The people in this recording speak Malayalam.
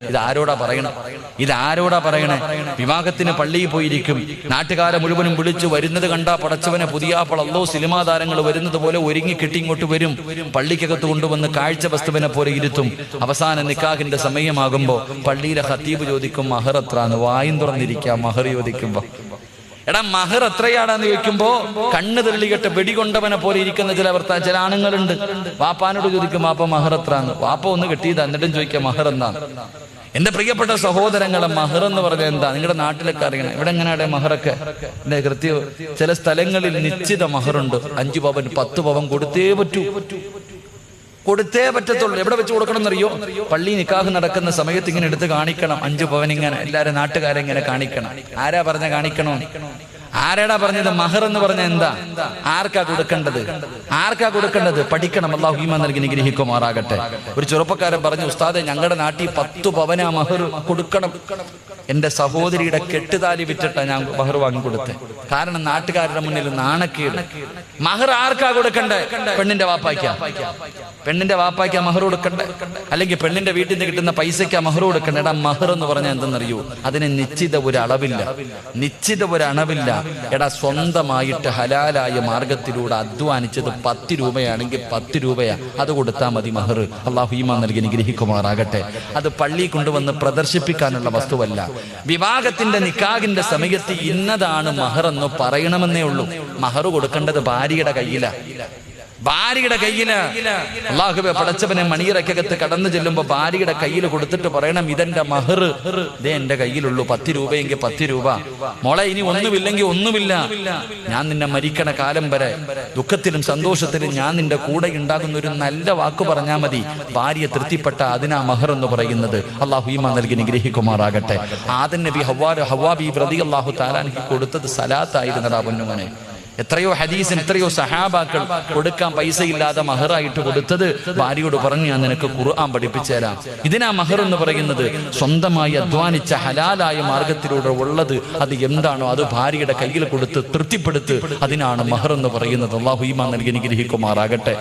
ഇതാരോടാ പറയണേ? വിവാഹത്തിന് പള്ളിയിൽ പോയിരിക്കും, നാട്ടുകാരെ മുഴുവനും വിളിച്ചു വരുന്നത് കണ്ടാ പടച്ചവനെ പുതിയാപ്പൾ അല്ലോ സിനിമാ താരങ്ങൾ വരുന്നത് പോലെ ഒരുങ്ങി കെട്ടി ഇങ്ങോട്ട് വരും, പള്ളിക്കകത്ത് കൊണ്ടുവന്ന് കാഴ്ച വസ്തുവിനെ പോലെ ഇരുത്തും. അവസാന നിക്കാഹിന്റെ സമയമാകുമ്പോ പള്ളിയിലെ ഖത്തീബ് ചോദിക്കും മഹർ എത്രാന്ന്, വായും തുറന്നിരിക്കാം മഹർ ചോദിക്കുമ്പോ. എടാ മഹർ എത്രയാടാന്ന് ചോദിക്കുമ്പോ കണ്ണ് തെള്ളികെട്ട് വെടികൊണ്ടവനെ പോലെ ഇരിക്കുന്ന ചില ആണുങ്ങളുണ്ട്. വാപ്പാനോട് ചോദിക്കും വാപ്പ മഹർ എത്രാന്ന്, വാപ്പ ഒന്ന് കെട്ടിയത് എന്നിട്ടും ചോദിക്കാം മഹർ എന്നാണ്. എന്റെ പ്രിയപ്പെട്ട സഹോദരങ്ങളെ, മഹർ എന്ന് പറഞ്ഞാൽ എന്താ? നിങ്ങളുടെ നാട്ടിലൊക്കെ അറിയണം. ഇവിടെ എങ്ങനെയാടെ മഹറൊക്കെ കൃത്യം ചില സ്ഥലങ്ങളിൽ നിശ്ചിത മഹറുണ്ട്. 5 പവൻ 10 പവൻ കൊടുത്തേ പറ്റത്തുള്ളൂ. എവിടെ വെച്ച് കൊടുക്കണം എന്നറിയോ? പള്ളി നിക്കാഹ് നടക്കുന്ന സമയത്ത് ഇങ്ങനെ എടുത്ത് കാണിക്കണം. 5 പവൻ ഇങ്ങനെ എല്ലാരും നാട്ടുകാരെ ഇങ്ങനെ കാണിക്കണം. ആരാ പറഞ്ഞ കാണിക്കണോ? ആരാടാ പറഞ്ഞത്? മഹർ എന്ന് പറഞ്ഞ എന്താ? ആർക്കാ കൊടുക്കേണ്ടത്? പഠിക്കണം. അല്ലാഹു ഈമാൻ നൽകി നിഗ്രഹിക്കുമാറാകട്ടെ. ഒരു ചെറുപ്പക്കാരൻ പറഞ്ഞു, ഉസ്താദെ ഞങ്ങളുടെ നാട്ടിൽ 10 പവനാ മഹർ കൊടുക്കണം. എന്റെ സഹോദരിയുടെ കെട്ടുതാലി വിറ്റിട്ടാ ഞാൻ മഹർ വാങ്ങി കൊടുത്തേ. കാരണം നാട്ടുകാരുടെ മുന്നിൽ നാണക്കേട്. മഹർ ആർക്കാ കൊടുക്കണ്ടേ? പെണ്ണിന്റെ വാപ്പായ്ക്കാ മഹർ കൊടുക്കണ്ടേ? അല്ലെങ്കിൽ പെണ്ണിന്റെ വീട്ടിൽ നിന്ന് കിട്ടുന്ന പൈസയ്ക്കാ മഹർ കൊടുക്കണ്ടേ? എടാ മഹർ എന്ന് പറഞ്ഞാൽ എന്തെന്നറിയോ? അതിന് നിശ്ചിത ഒരു അളവില്ല. എടാ സ്വന്തമായിട്ട് ഹലാലായ മാർഗത്തിലൂടെ അധ്വാനിച്ചത് 10 രൂപയാണെങ്കിൽ 10 രൂപയാ, അത് കൊടുത്താൽ മതി മഹർ. അല്ലാഹു ഈമാൻ നൽകി നിഗ്രഹിക്കുമാറാകട്ടെ. അത് പള്ളി കൊണ്ടുവന്ന് പ്രദർശിപ്പിക്കാനുള്ള വസ്തുവല്ല. വിവാഹത്തിന്റെ നിക്കാഹിന്റെ സമയത്ത് ഇന്നതാണ് മഹർ എന്ന് പറയണമെന്നേ ഉള്ളൂ. മഹർ കൊടുക്കേണ്ടത് ഭാര്യയുടെ കയ്യില്. അല്ലാഹുവേ പടച്ചവനെ മണിയറക്കകത്ത് കടന്നു ചെല്ലുമ്പോ ഭാര്യയുടെ കയ്യിൽ കൊടുത്തിട്ട് പറയണം, ഇതെന്റെ മഹർ, ഇതേ എന്റെ കയ്യിലുള്ളൂ. 10 രൂപയെങ്കിൽ 10 രൂപ. മോളെ ഇനി ഒന്നുമില്ലെങ്കിൽ ഒന്നുമില്ല, ഞാൻ നിന്നെ മരിക്കണ കാലം വരെ ദുഃഖത്തിലും സന്തോഷത്തിലും ഞാൻ നിന്റെ കൂടെ ഉണ്ടാകുന്ന ഒരു നല്ല വാക്ക് പറഞ്ഞാൽ മതി. ഭാര്യ തൃപ്തിപ്പെട്ട അതിനാ മഹർ എന്ന് പറയുന്നത്. അല്ലാഹു ഈമാൻ നൽകി നിഗ്രഹിക്കുമാറാകട്ടെ. ആദം നബി ഹവ്വാ ബീവി റളിയല്ലാഹു തആല അൻഹു കൊടുത്തത് സലാത്തായിരുന്നടാ പൊന്നുമോനെ. എത്രയോ ഹദീസിന് എത്രയോ സഹാബാക്കൾ കൊടുക്കാൻ പൈസ ഇല്ലാതെ മഹറായിട്ട് കൊടുത്തത് ഭാര്യയോട് പറഞ്ഞു, ഞാൻ നിനക്ക് ഖുർആൻ പഠിപ്പിച്ചു തരാം. ഇതിനാ മഹർ എന്ന് പറയുന്നത്. സ്വന്തമായി അധ്വാനിച്ച ഹലാലായ മാർഗത്തിലൂടെ ഉള്ളത് അത് എന്താണോ അത് ഭാര്യയുടെ കയ്യിൽ കൊടുത്ത് തൃപ്തിപ്പെടുത്ത്, അതിനാണ് മഹർ എന്ന് പറയുന്നത്. അല്ലാഹു ഈമാൻ നൽകി നിഗ്രഹിക്കുമാറാകട്ടെ.